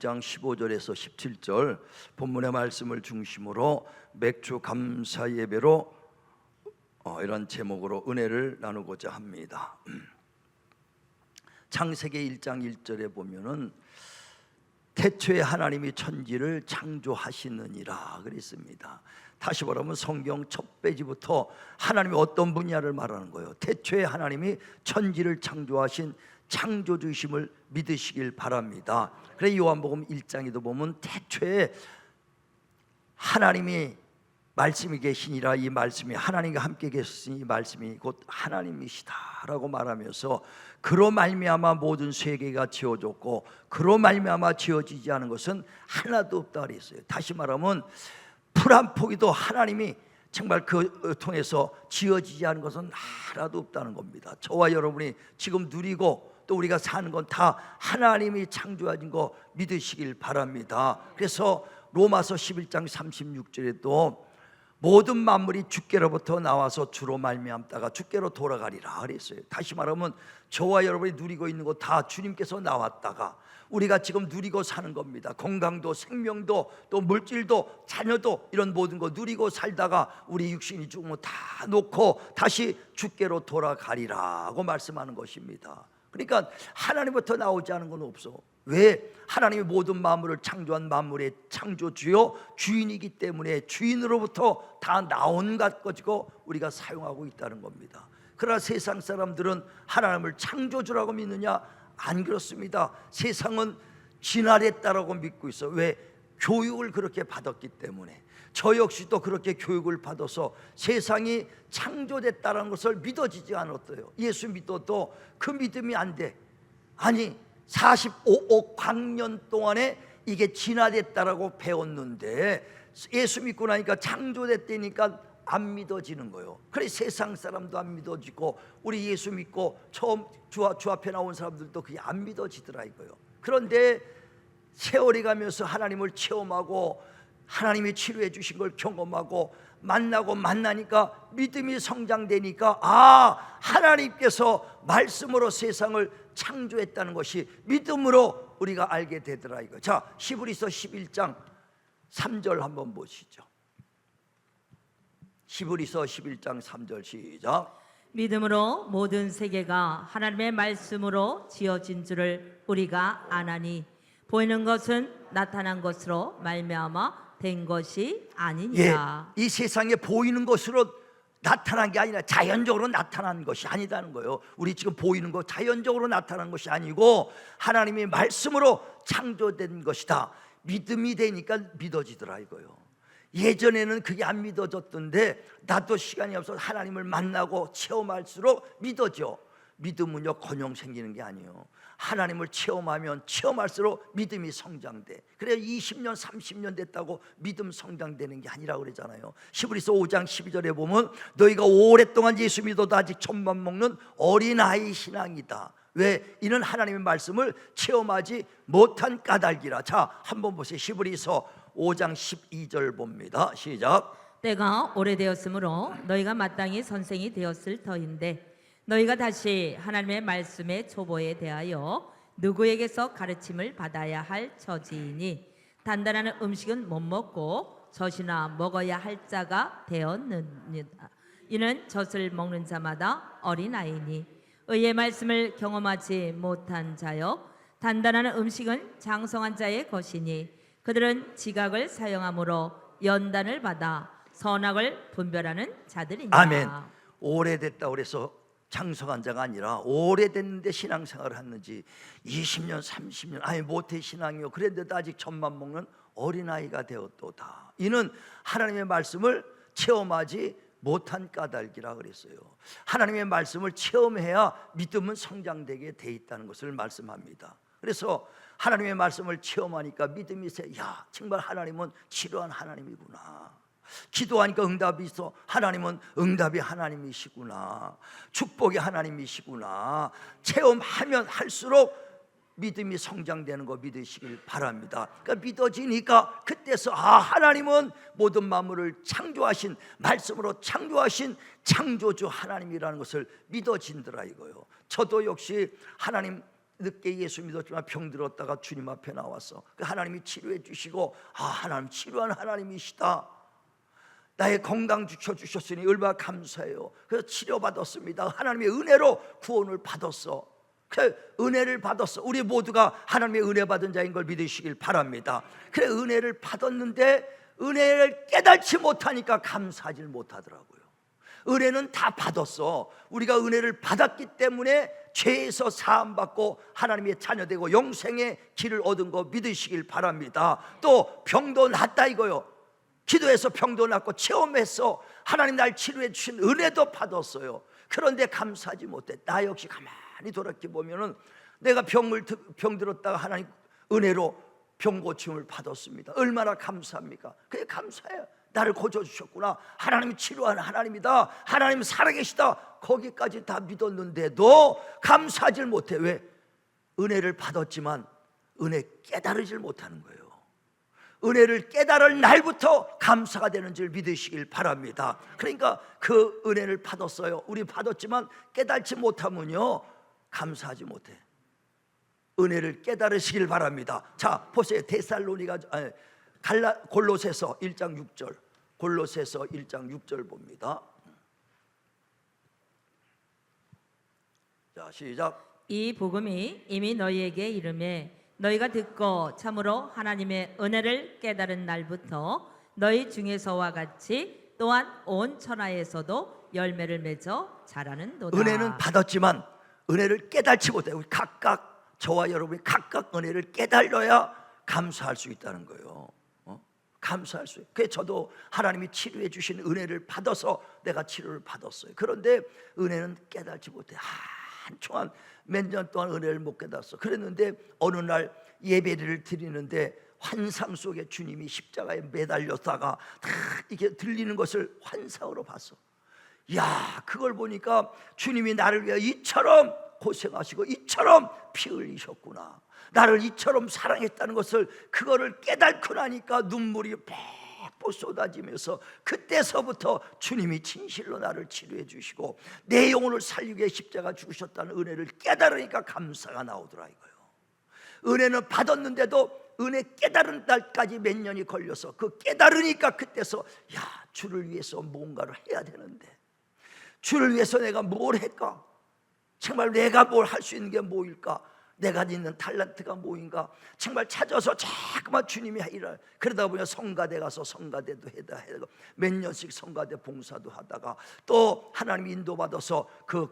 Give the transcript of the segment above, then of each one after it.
6장 15절에서 17절 본문의 말씀을 중심으로 맥주 감사 예배로 이런 제목으로 은혜를 나누고자 합니다. 창세기 1장 1절에 보면은 태초에 하나님이 천지를 창조하시느니라 그랬습니다. 다시 말하면 성경 첫 페이지부터 하나님이 어떤 분야를 말하는 거예요. 태초에 하나님이 천지를 창조하신 창조주이심을 믿으시길 바랍니다. 그래 요한복음 1장에도 보면 태초에 하나님이 말씀이 계시니라, 이 말씀이 하나님과 함께 계셨으니 이 말씀이 곧 하나님이시다라고 말하면서 그로 말미암아 모든 세계가 지어졌고 그로 말미암아 지어지지 않은 것은 하나도 없다 그랬어요. 다시 말하면 풀 한 포기도 하나님이 정말 그 통해서 지어지지 않은 것은 하나도 없다는 겁니다. 저와 여러분이 지금 누리고 또 우리가 사는 건 다 하나님이 창조하신 거 믿으시길 바랍니다. 그래서 로마서 11장 36절에도 모든 만물이 주께로부터 나와서 주로 말미암다가 주께로 돌아가리라 그랬어요. 다시 말하면 저와 여러분이 누리고 있는 거 다 주님께서 나왔다가 우리가 지금 누리고 사는 겁니다. 건강도 생명도 또 물질도 자녀도 이런 모든 거 누리고 살다가 우리 육신이 죽으면 다 놓고 다시 주께로 돌아가리라고 말씀하는 것입니다. 그러니까 하나님부터 나오지 않은 건 없어. 왜? 하나님이 모든 만물을 창조한 만물의 창조주요 주인이기 때문에 주인으로부터 다 나온 것 가지고 우리가 사용하고 있다는 겁니다. 그러나 세상 사람들은 하나님을 창조주라고 믿느냐? 안 그렇습니다. 세상은 진화했다라고 믿고 있어. 왜? 교육을 그렇게 받았기 때문에. 저 역시도 그렇게 교육을 받아서 세상이 창조됐다는 것을 믿어지지 않았어요. 예수 믿어도 그 믿음이 안 돼. 아니 45억 광년 동안에 이게 진화됐다라고 배웠는데 예수 믿고 나니까 창조됐다니까 안 믿어지는 거예요. 그래 세상 사람도 안 믿어지고 우리 예수 믿고 처음 주 앞에 나온 사람들도 그게 안 믿어지더라 이거예요. 그런데 세월이 가면서 하나님을 체험하고 하나님이 치료해 주신 걸 경험하고 만나니까 믿음이 성장되니까 하나님께서 말씀으로 세상을 창조했다는 것이 믿음으로 우리가 알게 되더라 이거. 자, 히브리서 11장 3절 한번 보시죠. 히브리서 11장 3절 시작. 믿음으로 모든 세계가 하나님의 말씀으로 지어진 줄을 우리가 아나니 보이는 것은 나타난 것으로 말미암아 된 것이 아니니라. 이 세상에 보이는 것으로 나타난 게 아니라 자연적으로 나타난 것이 아니다는 거예요. 우리 지금 보이는 거 자연적으로 나타난 것이 아니고 하나님의 말씀으로 창조된 것이다. 믿음이 되니까 믿어지더라 이거예요. 예전에는 그게 안 믿어졌던데 나도 시간이 없어서 하나님을 만나고 체험할수록 믿어져. 믿음은요 건용 생기는 게 아니에요. 하나님을 체험하면 체험할수록 믿음이 성장돼. 그래야 20년 30년 됐다고 믿음 성장되는 게 아니라고 그러잖아요. 히브리서 5장 12절에 보면 너희가 오랫동안 예수 믿어도 아직 젖만 먹는 어린아이 신앙이다. 왜? 이는 하나님의 말씀을 체험하지 못한 까닭이라. 자, 한번 보세요. 히브리서 5장 12절 봅니다. 시작. 때가 오래되었으므로 너희가 마땅히 선생이 되었을 터인데 너희가 다시 하나님의 말씀의 초보에 대하여 누구에게서 가르침을 받아야 할 처지이니 단단한 음식은 못 먹고 젖이나 먹어야 할 자가 되었느니라. 이는 젖을 먹는 자마다 어린아이니 의의 말씀을 경험하지 못한 자여 단단한 음식은 장성한 자의 것이니 그들은 지각을 사용함으로 연단을 받아 선악을 분별하는 자들이니라. 아멘. 오래됐다 그래서 장성한 자가 아니라 오래됐는데 신앙생활을 했는지 20년 30년 아니 모태 신앙이요 그런데도 아직 젖만 먹는 어린아이가 되었도다. 이는 하나님의 말씀을 체험하지 못한 까닭이라 그랬어요. 하나님의 말씀을 체험해야 믿음은 성장되게 돼 있다는 것을 말씀합니다. 그래서 하나님의 말씀을 체험하니까 믿음이 야 정말 하나님은 치료한 하나님이구나. 기도하니까 응답이 있어. 하나님은 응답이 하나님이시구나. 축복이 하나님이시구나. 체험하면 할수록 믿음이 성장되는 거 믿으시길 바랍니다. 그러니까 믿어지니까 그때서 하나님은 모든 만물을 창조하신 말씀으로 창조하신 창조주 하나님이라는 것을 믿어진더라 이거요. 저도 역시 하나님 늦게 예수 믿었지만 병들었다가 주님 앞에 나왔어. 하나님이 치료해 주시고, 하나님 치료하는 하나님이시다, 나의 건강 주셨으니 얼마나 감사해요. 그래서 치료받았습니다. 하나님의 은혜로 구원을 받았어. 그 은혜를 받았어. 우리 모두가 하나님의 은혜 받은 자인 걸 믿으시길 바랍니다. 그래, 은혜를 받았는데 은혜를 깨닫지 못하니까 감사하지 못하더라고요. 은혜는 다 받았어. 우리가 은혜를 받았기 때문에 죄에서 사함받고 하나님의 자녀되고 영생의 길을 얻은 거 믿으시길 바랍니다. 또 병도 낫다 이거요. 기도해서 병도 낫고 체험해서 하나님 날 치료해 주신 은혜도 받았어요. 그런데 감사하지 못해. 나 역시 가만히 돌이켜 보면은 내가 병들었다가 하나님 은혜로 병 고침을 받았습니다. 얼마나 감사합니까? 그게 감사해요. 나를 고쳐주셨구나, 하나님이 치료하는 하나님이다, 하나님 살아계시다, 거기까지 다 믿었는데도 감사하지 못해. 왜? 은혜를 받았지만 은혜 깨달으질 못하는 거예요. 은혜를 깨달을 날부터 감사가 되는 줄 믿으시길 바랍니다. 그러니까 그 은혜를 받았어요. 우리 받았지만 깨달지 못하면요 감사하지 못해. 은혜를 깨달으시길 바랍니다. 자, 보세요. 골로새서 1장 6절, 골로새서 1장 6절 봅니다. 자, 시작. 이 복음이 이미 너희에게 이르매 너희가 듣고 참으로 하나님의 은혜를 깨달은 날부터 너희 중에서와 같이 또한 온 천하에서도 열매를 맺어 자라는도다. 은혜는 받았지만 은혜를 깨닫지 못해. 우리 각각, 저와 여러분이 각각 은혜를 깨달아야 감사할 수 있다는 거예요. 감사할 수 있어요. 그래서 저도 하나님이 치료해 주신 은혜를 받아서 내가 치료를 받았어요. 그런데 은혜는 깨닫지 못해. 한동안 몇 년 동안 은혜를 못 깨달았어. 그랬는데 어느 날 예배를 드리는데 환상 속에 주님이 십자가에 매달렸다가 다 이게 들리는 것을 환상으로 봤어. 야, 그걸 보니까 주님이 나를 위해 이처럼 고생하시고 이처럼 피 흘리셨구나, 나를 이처럼 사랑했다는 것을 그거를 깨닫고 나니까 눈물이 빽빽 쏟아지면서 그때서부터 주님이 진실로 나를 치료해 주시고 내 영혼을 살리기 위해 십자가 죽으셨다는 은혜를 깨달으니까 감사가 나오더라 이거예요. 은혜는 받았는데도 은혜 깨달은 날까지 몇 년이 걸려서 그 깨달으니까 그때서 야, 주를 위해서 뭔가를 해야 되는데 주를 위해서 내가 뭘 할까? 정말 내가 뭘 할 수 있는 게 뭐일까? 내가 있는 탤런트가 뭐인가? 정말 찾아서 자꾸만 주님이 일을. 그러다 보면 성가대 가서 성가대도 해다 몇 년씩 성가대 봉사도 하다가 또 하나님 인도받아서 그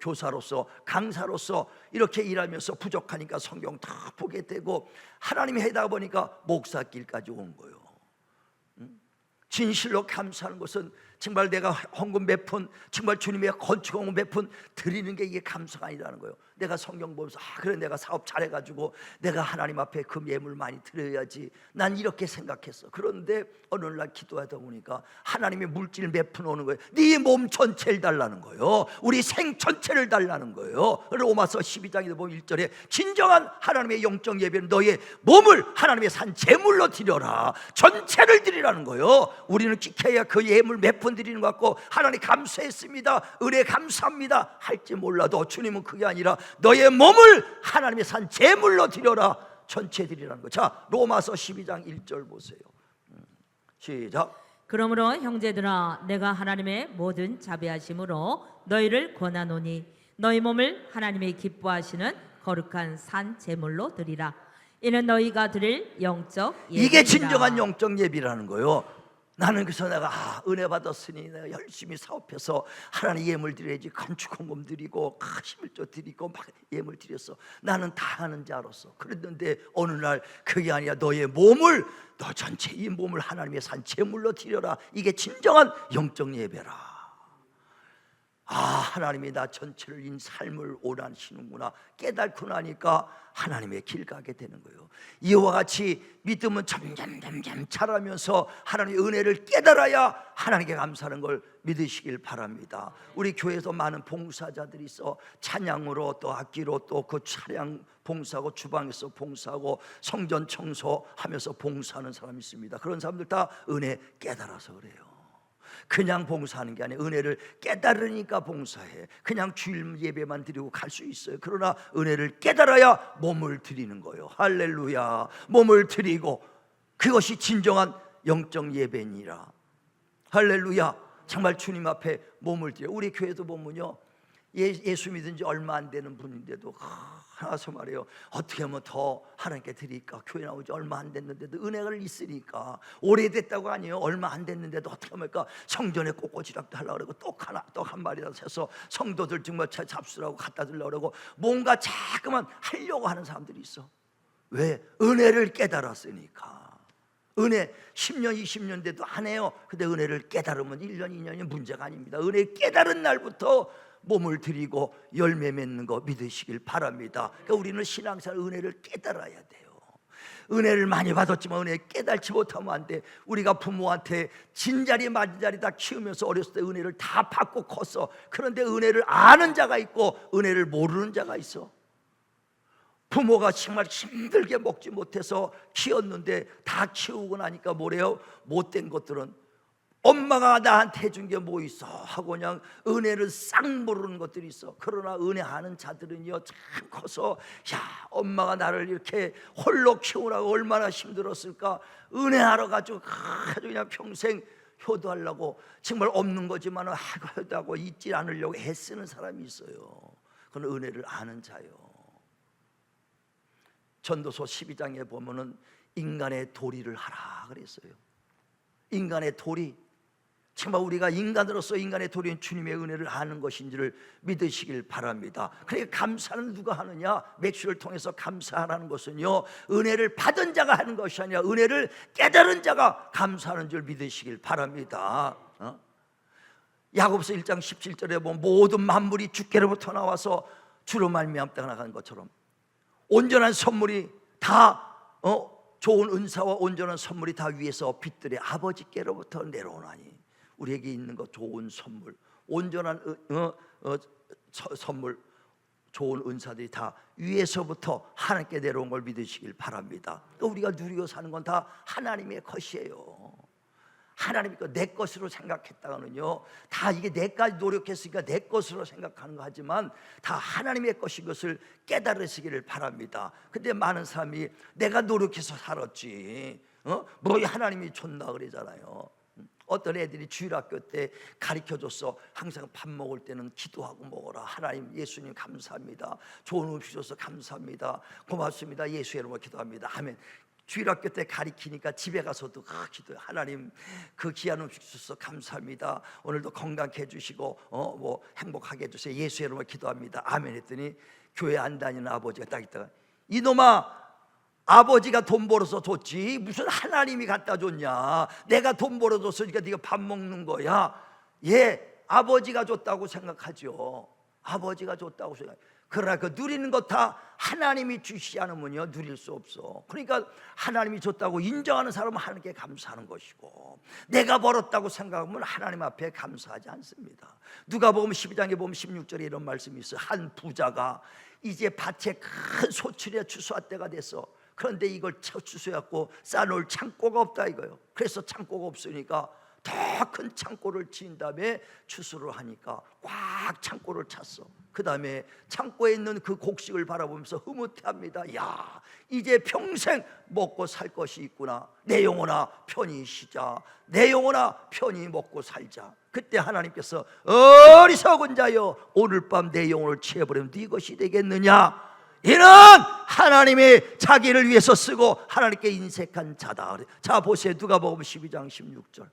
교사로서 강사로서 이렇게 일하면서 부족하니까 성경 다 보게 되고 하나님이 하다 보니까 목사길까지 온 거예요. 진실로 감사하는 것은 정말 내가 헌금 몇 푼, 정말 주님의 건축헌금 몇 푼 드리는 게 이게 감사가 아니라는 거예요. 내가 성경 보면서 그래 내가 사업 잘해가지고 내가 하나님 앞에 그 예물 많이 드려야지, 난 이렇게 생각했어. 그런데 어느 날 기도하다 보니까 하나님의 물질 몇 푼 오는 거예요. 네 몸 전체를 달라는 거예요. 우리 생 전체를 달라는 거예요. 로마서 12장에 보면 1절에 진정한 하나님의 영적 예배는 너의 몸을 하나님의 산 제물로 드려라, 전체를 드리라는 거예요. 우리는 기켜야 그 예물 몇 푼 드리는 것 같고 하나님 감사했습니다, 은혜 감사합니다 할지 몰라도 주님은 그게 아니라 너의 몸을 하나님의 산 제물로 드려라, 전체 드리라는 거. 자, 로마서 12장 1절 보세요. 시작. 그러므로 형제들아 내가 하나님의 모든 자비하심으로 너희를 권하노니 너희 몸을 하나님의 기뻐하시는 거룩한 산 제물로 드리라. 이는 너희가 드릴 영적 예배니라. 이게 진정한 영적 예배라는 거예요. 나는 그래서 내가 은혜 받았으니 내가 열심히 사업해서 하나님 예물 드려야지, 건축헌금 드리고 11조 드리고 막 예물 드렸어. 나는 다 하는 줄 알았어. 그랬는데 어느 날 그게 아니라 너의 몸을, 너 전체 이 몸을 하나님의 산 제물로 드려라. 이게 진정한 영적 예배라. 하나님이 나 전체를 인 삶을 오라시는구나 깨닫고 나니까 하나님의 길 가게 되는 거예요. 이와 같이 믿음은 점점 자라면서 하나님의 은혜를 깨달아야 하나님께 감사하는 걸 믿으시길 바랍니다. 우리 교회에서 많은 봉사자들이 있어 찬양으로 또 악기로 또 그 차량 봉사하고 주방에서 봉사하고 성전 청소하면서 봉사하는 사람이 있습니다. 그런 사람들 다 은혜 깨달아서 그래요. 그냥 봉사하는 게 아니에요. 은혜를 깨달으니까 봉사해. 그냥 주일 예배만 드리고 갈 수 있어요. 그러나 은혜를 깨달아야 몸을 드리는 거예요. 할렐루야. 몸을 드리고 그것이 진정한 영적 예배니라. 할렐루야. 정말 주님 앞에 몸을 드려. 우리 교회도 보면요, 예수 믿은 지 얼마 안 되는 분인데도 하나서 말해요, 어떻게 하면 더 하나님께 드릴까? 교회 나온 지 얼마 안 됐는데도 은혜가 있으니까. 오래됐다고 아니에요. 얼마 안 됐는데도 어떻게 합니까? 성전에 꽃꽂이락도 하려고 그러고 떡 한 마리라도 해서 성도들 정말 잡수라고 갖다 주려고 그러고 뭔가 자꾸만 하려고 하는 사람들이 있어. 왜? 은혜를 깨달았으니까. 은혜 10년 20년 돼도 안 해요. 근데 은혜를 깨달으면 1년 2년이 문제가 아닙니다. 은혜 깨달은 날부터 몸을 드리고 열매 맺는 거 믿으시길 바랍니다. 그러니까 우리는 신앙생활 은혜를 깨달아야 돼요. 은혜를 많이 받았지만 은혜 깨달지 못하면 안 돼. 우리가 부모한테 진자리 맞은자리 다 키우면서 어렸을 때 은혜를 다 받고 컸어. 그런데 은혜를 아는 자가 있고 은혜를 모르는 자가 있어. 부모가 정말 힘들게 먹지 못해서 키웠는데 다 키우고 나니까 뭐래요? 못된 것들은 엄마가 나한테 해준 게 뭐 있어 하고 그냥 은혜를 싹 모르는 것들이 있어. 그러나 은혜 아는 자들은요, 참 커서 야, 엄마가 나를 이렇게 홀로 키우라고 얼마나 힘들었을까. 은혜하러 가지고 그냥 평생 효도하려고 정말 없는 거지만 효도하고 잊지 않으려고 애쓰는 사람이 있어요. 그건 은혜를 아는 자요. 전도서 12장에 보면은 인간의 도리를 하라 그랬어요. 인간의 도리, 정말 우리가 인간으로서 인간의 도리는 주님의 은혜를 아는 것인지를 믿으시길 바랍니다. 그러니까 감사는 누가 하느냐? 맥주를 통해서 감사하라는 것은요, 은혜를 받은 자가 하는 것이 아니라 은혜를 깨달은 자가 감사하는 줄 믿으시길 바랍니다. 야고보서 1장 17절에 보면 모든 만물이 주께로부터 나와서 주로 말미암아 나가는 것처럼 온전한 선물이 다 좋은 은사와 온전한 선물이 다 위에서 빛들의 아버지께로부터 내려오나니, 우리에게 있는 것 좋은 선물, 온전한 선물, 좋은 은사들이 다 위에서부터 하나님께 내려온 걸 믿으시길 바랍니다. 그러니까 우리가 누리고 사는 건 다 하나님의 것이에요. 하나님이 내 것으로 생각했다가는요, 다 이게 내까지 노력했으니까 내 것으로 생각하는 거 하지만 다 하나님의 것인 것을 깨달으시기를 바랍니다. 근데 많은 사람이 내가 노력해서 살았지, 뭐 하나님이 줬나 그러잖아요. 어떤 애들이 주일학교 때 가르쳐줬어. 항상 밥 먹을 때는 기도하고 먹어라. 하나님, 예수님 감사합니다. 좋은 음식 주셔서 감사합니다. 고맙습니다. 예수의 이름으로 기도합니다. 아멘. 주일학교 때 가리키니까 집에 가서도 기도해. 하나님, 그 귀한 음식 주셔서 감사합니다. 오늘도 건강케 해주시고 뭐 행복하게 해주세요. 예수의 이름으로 기도합니다. 아멘 했더니 교회 안 다니는 아버지가 딱 있다가, 이놈아, 아버지가 돈 벌어서 줬지 무슨 하나님이 갖다 줬냐? 내가 돈 벌어줬으니까 네가 밥 먹는 거야. 예, 아버지가 줬다고 생각하죠. 아버지가 줬다고 생각. 그러나 그 누리는 것 다 하나님이 주시지 않으면요, 누릴 수 없어. 그러니까 하나님이 줬다고 인정하는 사람은 하나님께 감사하는 것이고, 내가 벌었다고 생각하면 하나님 앞에 감사하지 않습니다. 누가복음 12장에 보면 16절에 이런 말씀이 있어요. 한 부자가 이제 밭에 큰 소출에 추수할 때가 됐어. 그런데 이걸 추수해갖고 쌓아놓을 창고가 없다 이거예요. 그래서 창고가 없으니까 더 큰 창고를 지은 다음에 추수를 하니까 꽉 창고를 찼어. 그 다음에 창고에 있는 그 곡식을 바라보면서 흐뭇해합니다. 야, 이제 평생 먹고 살 것이 있구나. 내 영혼아 편히 쉬자. 내 영혼아 편히 먹고 살자. 그때 하나님께서 어리석은 자여, 오늘 밤 내 영혼을 취해버리면 네 것이 되겠느냐? 이는 하나님이 자기를 위해서 쓰고 하나님께 인색한 자다. 자, 보세요. 누가복음 12장 16절.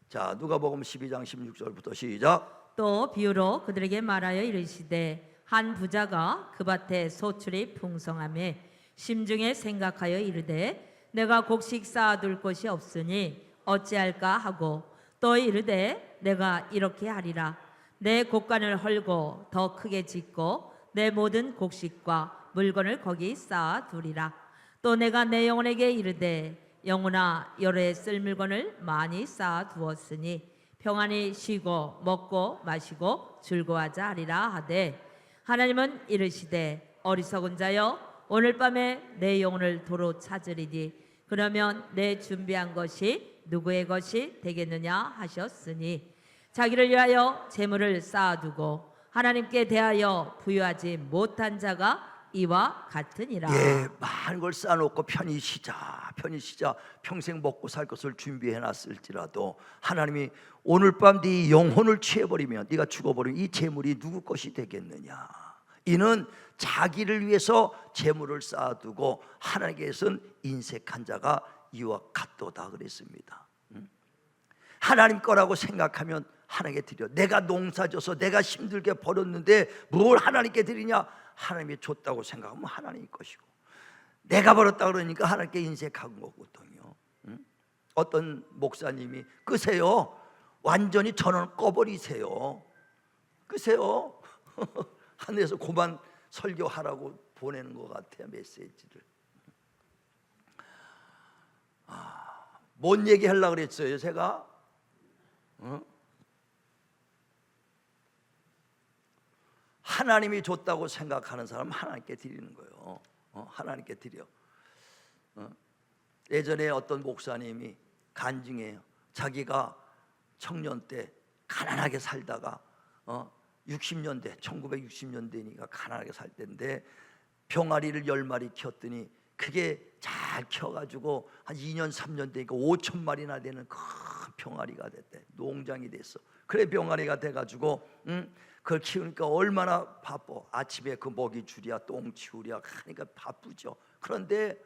자, 누가복음 12장 16절부터 시작. 또 비유로 그들에게 말하여 이르시되, 한 부자가 그 밭에 소출이 풍성하며 심중에 생각하여 이르되, 내가 곡식 쌓아둘 곳이 없으니 어찌할까 하고, 또 이르되 내가 이렇게 하리라. 내 곡간을 헐고 더 크게 짓고 내 모든 곡식과 물건을 거기 쌓아두리라. 또 내가 내 영혼에게 이르되, 영혼아 여러 해 쓸 물건을 많이 쌓아두었으니 평안히 쉬고 먹고 마시고 즐거워하자 하리라 하되, 하나님은 이르시되, 어리석은 자여, 오늘 밤에 내 영혼을 도로 찾으리니 그러면 내 준비한 것이 누구의 것이 되겠느냐 하셨으니 자기를 위하여 재물을 쌓아두고 하나님께 대하여 부유하지 못한 자가 이와 같으니라. 예, 많은 걸 쌓아놓고 편히 쉬자 평생 먹고 살 것을 준비해놨을지라도 하나님이 오늘 밤 네 영혼을 취해버리면, 네가 죽어버리면 이 재물이 누구 것이 되겠느냐. 이는 자기를 위해서 재물을 쌓아두고 하나님께서는 인색한 자가 이와 같도다 그랬습니다. 하나님 거라고 생각하면 하나님께 드려. 내가 농사져서 내가 힘들게 벌었는데 뭘 하나님께 드리냐? 하나님이 줬다고 생각하면 하나님 것이고, 내가 벌었다 그러니까 하나님께 인색한 거거든요. 어떤 목사님이 끄세요, 완전히 전원 꺼버리세요, 끄세요. 하늘에서 그만 설교하라고 보내는 것 같아요, 메시지를. 뭔 얘기 하려고 그랬어요 제가? 하나님이 줬다고 생각하는 사람은 하나님께 드리는 거예요. 하나님께 드려. 예전에 어떤 목사님이 간증해요. 자기가 청년 때 가난하게 살다가 60년대 1960년대니까 가난하게 살 때인데 병아리를 10마리 키웠더니 그게 잘 키워가지고 한 2년 3년 되니까 5,000마리나 되는 큰 병아리가 됐대. 농장이 됐어. 그래 병아리가 돼가지고 그걸 키우니까 얼마나 바빠. 아침에 그 먹이 주랴 똥 치우랴 하니까 바쁘죠. 그런데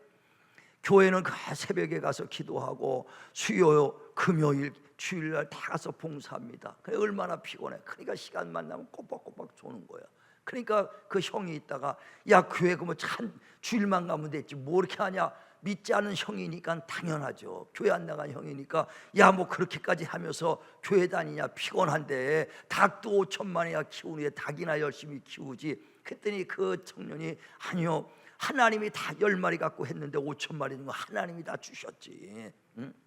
교회는 그 새벽에 가서 기도하고 수요 금요일 주일날 다 가서 봉사합니다. 그래 얼마나 피곤해. 그러니까 시간만 나면 꼬박꼬박 조는 거야. 그러니까 그 형이 있다가 야 교회 그뭐 참 주일만 가면 됐지 뭐 이렇게 하냐. 믿지 않은 형이니까 당연하죠. 교회 안 나간 형이니까 야 뭐 그렇게까지 하면서 교회 다니냐 피곤한데 닭도 5천만이나 키우는데 닭이나 열심히 키우지. 그랬더니 그 청년이 아니요 하나님이 다 10마리 갖고 했는데 5천마리는 거 하나님이 다 주셨지.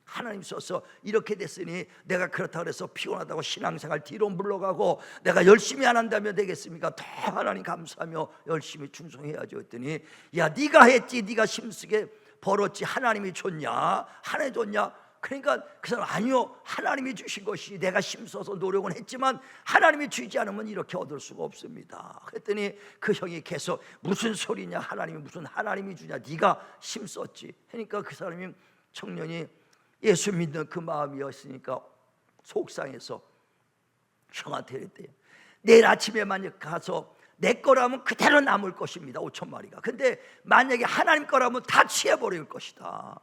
하나님 써서 이렇게 됐으니 내가 그렇다 그래서 피곤하다고 신앙생활 뒤로 물러가고 내가 열심히 안 한다면 되겠습니까? 더 하나님 감사하며 열심히 충성해야죠. 했더니 야 네가 했지, 네가 힘쓰게 벌었지, 하나님이 줬냐? 하나님 줬냐? 그러니까 그 사람 아니요 하나님이 주신 것이 내가 힘써서 노력은 했지만 하나님이 주지 않으면 이렇게 얻을 수가 없습니다. 그랬더니 그 형이 계속 무슨 소리냐, 하나님이 무슨 하나님이 주냐, 네가 힘썼지. 그러니까 그 사람이 청년이 예수 믿는 그 마음이었으니까 속상해서 형한테 그랬대요. 내일 아침에 만약 가서 내 거라면 그대로 남을 것입니다 5천마리가. 근데 만약에 하나님 거라면 다 취해버릴 것이다.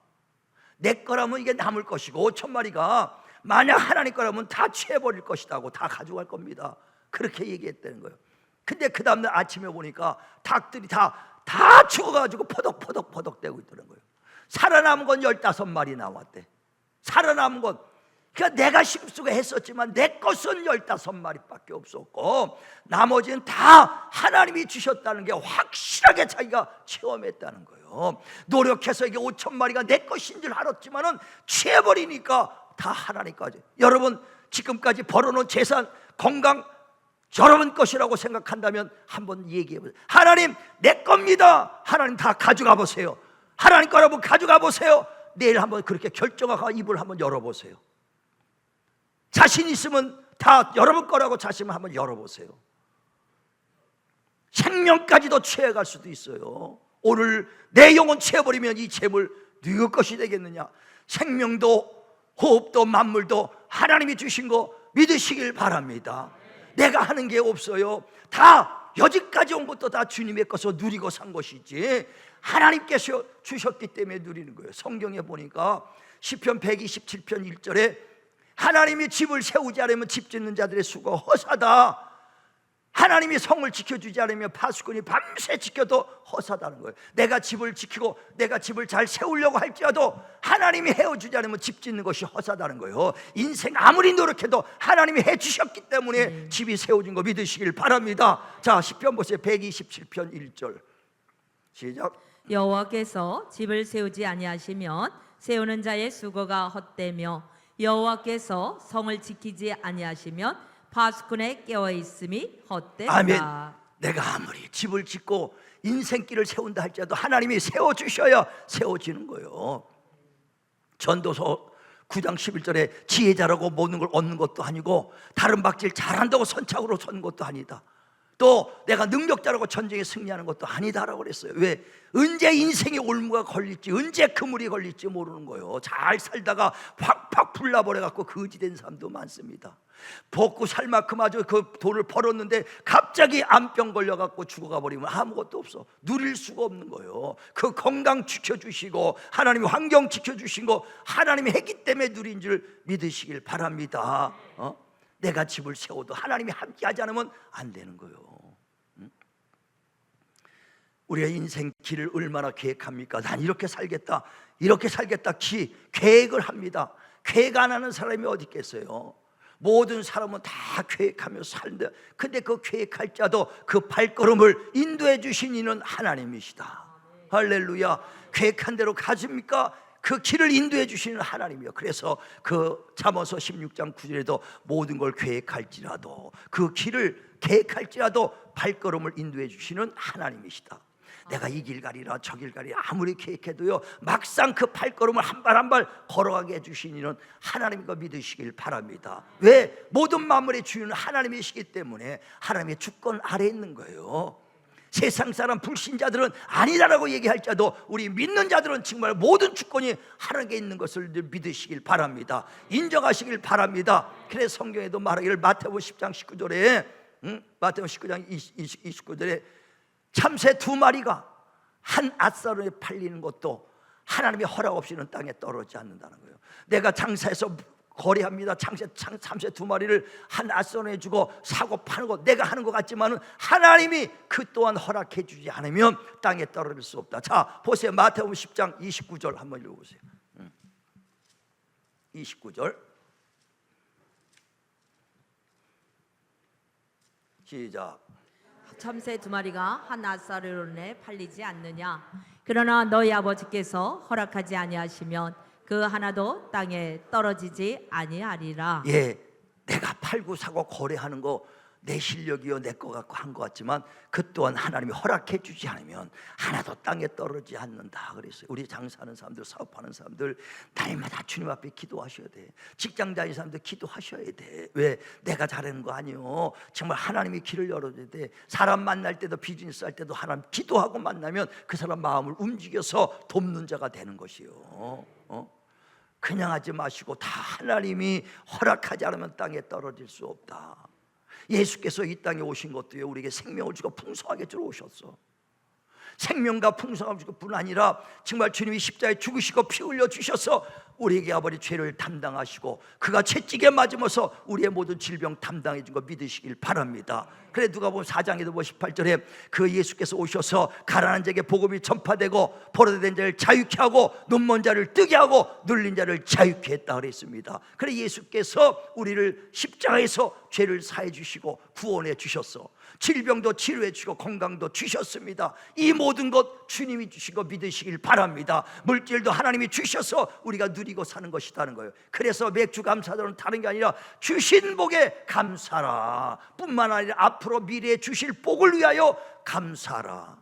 내 거라면 이게 남을 것이고 5천마리가 만약 하나님 거라면 다 취해버릴 것이다고 다 가져갈 겁니다. 그렇게 얘기했다는 거예요. 근데 그 다음날 아침에 보니까 닭들이 다 죽어가지고 퍼덕퍼덕대고 있더라는 거예요. 살아남은 건 15마리 나왔대. 살아남은 건 그러니까 내가 힘쓰고 했었지만 내 것은 15마리밖에 없었고 나머지는 다 하나님이 주셨다는 게 확실하게 자기가 체험했다는 거예요. 노력해서 이게 5천마리가 내 것인 줄 알았지만은 취해버리니까 다 하나님까지. 여러분 지금까지 벌어놓은 재산, 건강 여러분 것이라고 생각한다면 한번 얘기해 보세요. 하나님 내 겁니다. 하나님 다 가져가 보세요. 하나님 거라면 가져가 보세요. 내일 한번 그렇게 결정하고 입을 한번 열어보세요. 자신 있으면 다 여러분 거라고 자신을 한번 열어보세요. 생명까지도 취해갈 수도 있어요. 오늘 내 영혼 취해버리면 이 재물 누구 것이 되겠느냐. 생명도 호흡도 만물도 하나님이 주신 거 믿으시길 바랍니다. 내가 하는 게 없어요. 다 여기까지 온 것도 다 주님의 것을 누리고 산 것이지 하나님께서 주셨기 때문에 누리는 거예요. 성경에 보니까 시편 127편 1절에 하나님이 집을 세우지 않으면 집 짓는 자들의 수고 허사다. 하나님이 성을 지켜주지 않으면 파수꾼이 밤새 지켜도 허사다는 거예요. 내가 집을 지키고 내가 집을 잘 세우려고 할지라도 하나님이 해주지 않으면 집 짓는 것이 허사다는 거예요. 인생 아무리 노력해도 하나님이 해주셨기 때문에 집이 세워진 거 믿으시길 바랍니다. 자 시편 보세요. 127편 1절 시작. 여호와께서 집을 세우지 아니하시면 세우는 자의 수고가 헛되며 여호와께서 성을 지키지 아니하시면 파수꾼의 깨어 있음이 헛되다. 아멘. 내가 아무리 집을 짓고 인생길을 세운다 할지라도 하나님이 세워주셔야 세워지는 거예요. 전도서 9장 11절에 지혜자라고 모든 걸 얻는 것도 아니고 다른 박질 잘한다고 선착으로 서는 것도 아니다. 또 내가 능력자라고 전쟁에 승리하는 것도 아니다라고 그랬어요. 왜? 언제 인생의 올무가 걸릴지, 언제 그물이 걸릴지 모르는 거예요. 잘 살다가 확 불나버려갖고 거지된 사람도 많습니다. 먹고 살 만큼 아주 그 돈을 벌었는데 갑자기 암병 걸려갖고 죽어가 버리면 아무것도 없어. 누릴 수가 없는 거예요. 그 건강 지켜주시고 하나님이 환경 지켜주신 거 하나님이 했기 때문에 누린 줄 믿으시길 바랍니다. 내가 집을 세워도 하나님이 함께하지 않으면 안 되는 거예요. 우리가 인생 길을 얼마나 계획합니까? 난 이렇게 살겠다, 이렇게 살겠다 계획을 합니다. 계획 안 하는 사람이 어디 있겠어요? 모든 사람은 다 계획하며 살는데, 근데 그 계획할 자도 그 발걸음을 인도해 주신 이는 하나님이시다. 할렐루야. 계획한 대로 가십니까? 그 길을 인도해 주시는 하나님이요. 그래서 그 잠언서 16장 9절에도 모든 걸 계획할지라도, 그 길을 계획할지라도 발걸음을 인도해 주시는 하나님이시다. 내가 이 길 가리라 저 길 가리라 아무리 계획해도요, 막상 그 발걸음을 한 발 한 발 걸어가게 해주신 이는 하나님인 거 믿으시길 바랍니다. 왜? 모든 만물의 주인은 하나님이시기 때문에 하나님의 주권 아래에 있는 거예요. 세상 사람 불신자들은 아니다라고 얘기할 자도 우리 믿는 자들은 정말 모든 주권이 하나님께 있는 것을 믿으시길 바랍니다. 인정하시길 바랍니다. 그래서 성경에도 말하기를 마태복음 10장 19절에 마태복음 19장 29절에 참새 2마리가 한 앗사로에 팔리는 것도 하나님의 허락 없이는 땅에 떨어지지 않는다는 거예요. 내가 장사해서 거래합니다. 참새 2마리를 한 앗사로에 주고 사고 파는 것 내가 하는 것 같지만은 하나님이 그 또한 허락해 주지 않으면 땅에 떨어질 수 없다. 자, 보세요. 마태복음 10장 29절 한번 읽어보세요. 29절 시작. 참새 2마리가 한 앗사로에 팔리지 않느냐? 그러나 너희 아버지께서 허락하지 아니하시면 그 하나도 땅에 떨어지지 아니하리라. 예, 내가 팔고 사고 거래하는 거 내 실력이요 내 거 갖고 한 것 같지만 그 또한 하나님이 허락해 주지 않으면 하나도 땅에 떨어지지 않는다 그랬어요. 우리 장사하는 사람들, 사업하는 사람들 날마다 주님 앞에 기도하셔야 돼. 직장 다니는 사람들 기도하셔야 돼. 왜? 내가 잘하는 거 아니요. 정말 하나님이 길을 열어줘야 돼. 사람 만날 때도 비즈니스 할 때도 하나님 기도하고 만나면 그 사람 마음을 움직여서 돕는 자가 되는 것이요. 그냥 하지 마시고 다 하나님이 허락하지 않으면 땅에 떨어질 수 없다. 예수께서 이 땅에 오신 것도요, 우리에게 생명을 주고 풍성하게 주러 오셨어. 생명과 풍성함을 주고 뿐 아니라 정말 주님이 십자가에 죽으시고 피 흘려 주셔서 우리에게 아버지 죄를 담당하시고 그가 채찍에 맞으면서 우리의 모든 질병 담당해 준 거 믿으시길 바랍니다. 그래 누가복음 4장에도 18절에 그 예수께서 오셔서 가난한 자에게 복음이 전파되고 포로된 자를 자유케 하고 눈먼 자를 뜨게 하고 눌린 자를 자유케 했다 그랬습니다. 그래 예수께서 우리를 십자가에서 죄를 사해 주시고 구원해 주셨어. 질병도 치료해 주시고 건강도 주셨습니다. 이 모든 것 주님이 주신 거 믿으시길 바랍니다. 물질도 하나님이 주셔서 우리가 누리고 사는 것이라는 거예요. 그래서 맥주 감사절은 다른 게 아니라 주신 복에 감사라 뿐만 아니라 앞으로 미래에 주실 복을 위하여 감사라.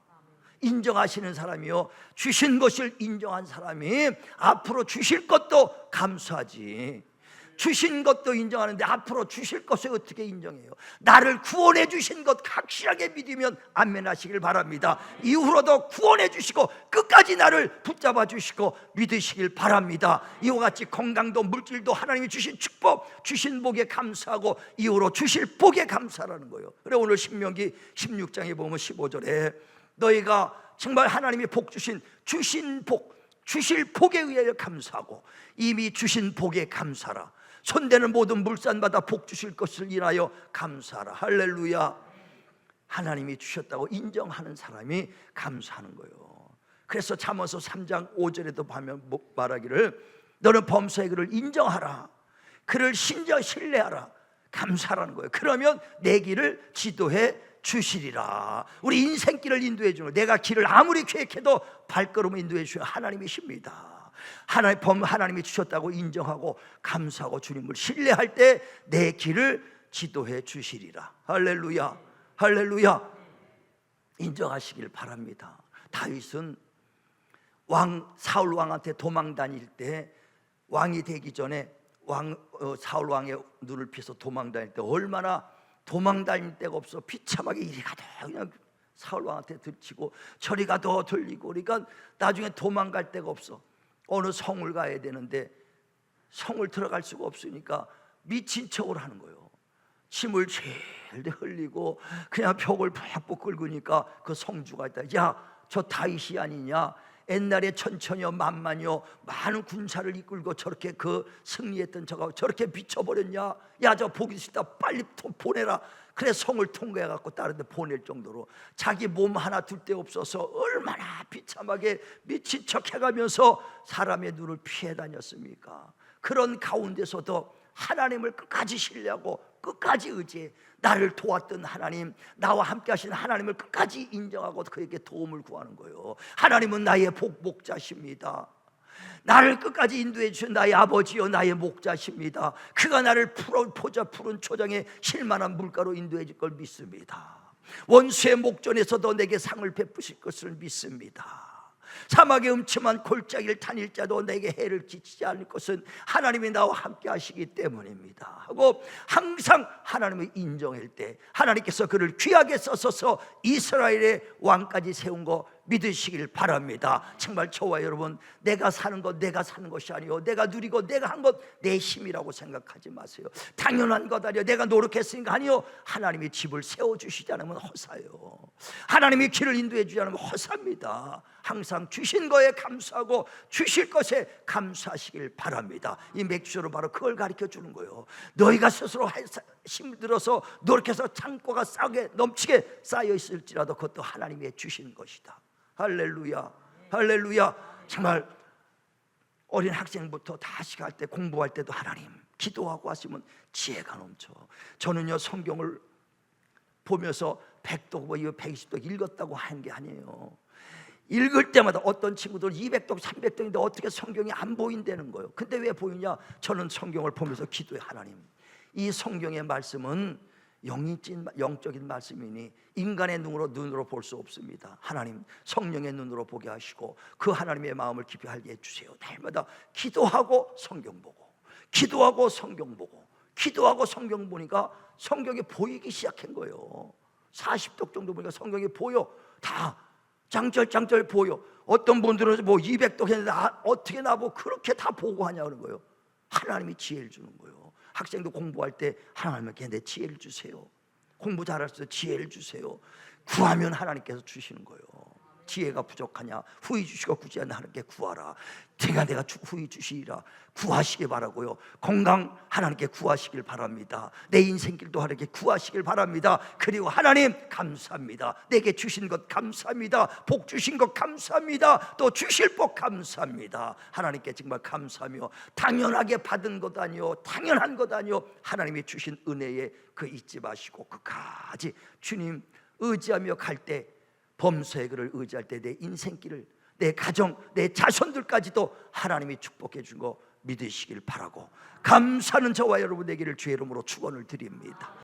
인정하시는 사람이요, 주신 것을 인정한 사람이 앞으로 주실 것도 감사하지. 주신 것도 인정하는데 앞으로 주실 것을 어떻게 인정해요? 나를 구원해 주신 것 확실하게 믿으면 아멘하시길 바랍니다. 이후로도 구원해 주시고 끝까지 나를 붙잡아 주시고 믿으시길 바랍니다. 이와 같이 건강도 물질도 하나님이 주신 축복, 주신 복에 감사하고 이후로 주실 복에 감사라는 거예요. 그래 오늘 신명기 16장에 보면 15절에 너희가 정말 하나님이 복 주신 복, 주실 복에 의하여 감사하고 이미 주신 복에 감사라. 손대는 모든 물산마다 복 주실 것을 인하여 감사하라. 할렐루야. 하나님이 주셨다고 인정하는 사람이 감사하는 거예요. 그래서 잠언서 3장 5절에도 보면 말하기를 너는 범사의 그를 인정하라. 그를 신뢰하라. 감사라는 거예요. 그러면 내 길을 지도해 주시리라. 우리 인생길을 인도해 주는, 내가 길을 아무리 계획해도 발걸음을 인도해 주시는 하나님이십니다. 하나님이 주셨다고 인정하고 감사하고 주님을 신뢰할 때 내 길을 지도해 주시리라. 할렐루야. 할렐루야. 인정하시길 바랍니다. 다윗은 사울 왕한테 도망 다닐 때 왕이 되기 전에 사울 왕의 눈을 피해서 도망 다닐 때 얼마나 도망 다닐 데가 없어. 비참하게 이리 가도 그냥 사울 왕한테 들치고 저리 가도 들리고, 그러니까 나중에 도망갈 데가 없어. 어느 성을 가야 되는데 성을 들어갈 수가 없으니까 미친 척을 하는 거예요. 침을 제일 흘리고 그냥 벽을 푹푹 긁으니까 그 성주가 있다. 야, 저 다윗이 아니냐? 옛날에 천천히요 만만히요 많은 군사를 이끌고 저렇게 그 승리했던 저가 저렇게 미쳐버렸냐? 야, 저 보기 싫다, 빨리 보내라. 그래 성을 통과해갖고 다른 데 보낼 정도로 자기 몸 하나 둘 데 없어서 얼마나 비참하게 미친 척 해가면서 사람의 눈을 피해 다녔습니까? 그런 가운데서도 하나님을 끝까지 신뢰하고 끝까지 의지해 나를 도왔던 하나님, 나와 함께 하신 하나님을 끝까지 인정하고 그에게 도움을 구하는 거예요. 하나님은 나의 목자십니다. 나를 끝까지 인도해 주신 나의 아버지요 나의 목자십니다. 그가 나를 푸른 초장에 쉴만한 물가로 인도해 줄 걸 믿습니다. 원수의 목전에서도 내게 상을 베푸실 것을 믿습니다. 사막의 음침한 골짜기를 다닐 자도 내게 해를 끼치지 않을 것은 하나님이 나와 함께 하시기 때문입니다 하고 항상 하나님을 인정할 때 하나님께서 그를 귀하게 써서 이스라엘의 왕까지 세운 거 믿으시길 바랍니다. 정말 저와 여러분, 내가 사는 것 내가 사는 것이 아니요 내가 누리고 내가 한 것 내 힘이라고 생각하지 마세요. 당연한 것 아니요 내가 노력했으니까 아니요 하나님이 집을 세워주시지 않으면 허사요. 하나님이 길을 인도해 주지 않으면 허사입니다. 항상 주신 거에 감사하고 주실 것에 감사하시길 바랍니다. 이 맥주로 바로 그걸 가르쳐 주는 거예요. 너희가 스스로 힘들어서 노력해서 창고가 싸게 넘치게 쌓여 있을지라도 그것도 하나님이 주신 것이다. 할렐루야, 할렐루야. 정말 어린 학생부터 다시 갈 때 공부할 때도 하나님 기도하고 하시면 지혜가 넘쳐. 저는요 성경을 보면서 100독 120독 읽었다고 하는 게 아니에요. 읽을 때마다 어떤 친구들 200독 300독인데 어떻게 성경이 안 보인다는 거예요. 근데 왜 보이냐? 저는 성경을 보면서 기도해. 하나님, 이 성경의 말씀은 영적인 말씀이니 인간의 눈으로 볼 수 없습니다. 하나님 성령의 눈으로 보게 하시고 그 하나님의 마음을 깊이 알게 해주세요. 날마다 기도하고 성경 보고 기도하고 성경 보고 기도하고 성경 보니까 성경이 보이기 시작한 거예요. 40독 정도 보니까 성경이 보여. 다 짱쩔 보여. 어떤 분들은 뭐 200독 했는데 어떻게 나보고 그렇게 다 보고 하냐 그런 거예요. 하나님이 지혜를 주는 거예요. 학생도 공부할 때 하나님께 내 지혜를 주세요. 공부 잘할 수 있어 지혜를 주세요. 구하면 하나님께서 주시는 거예요. 지혜가 부족하냐? 후히 주시고 구지 않는 하나님께 구하라. 내가 후히 주시리라. 구하시길 바라고요. 건강 하나님께 구하시길 바랍니다. 내 인생길도 하나님께 구하시길 바랍니다. 그리고 하나님 감사합니다. 내게 주신 것 감사합니다. 복 주신 것 감사합니다. 또 주실 복 감사합니다. 하나님께 정말 감사하며 당연하게 받은 것 아니요 당연한 것 아니요 하나님이 주신 은혜에 그 잊지 마시고 끝까지 주님 의지하며 갈 때 범사의 그를 의지할 때 내 인생길을 내 가정 내 자손들까지도 하나님이 축복해 준 거 믿으시길 바라고 감사하는 저와 여러분 되기를 주의 이름으로 축원을 드립니다.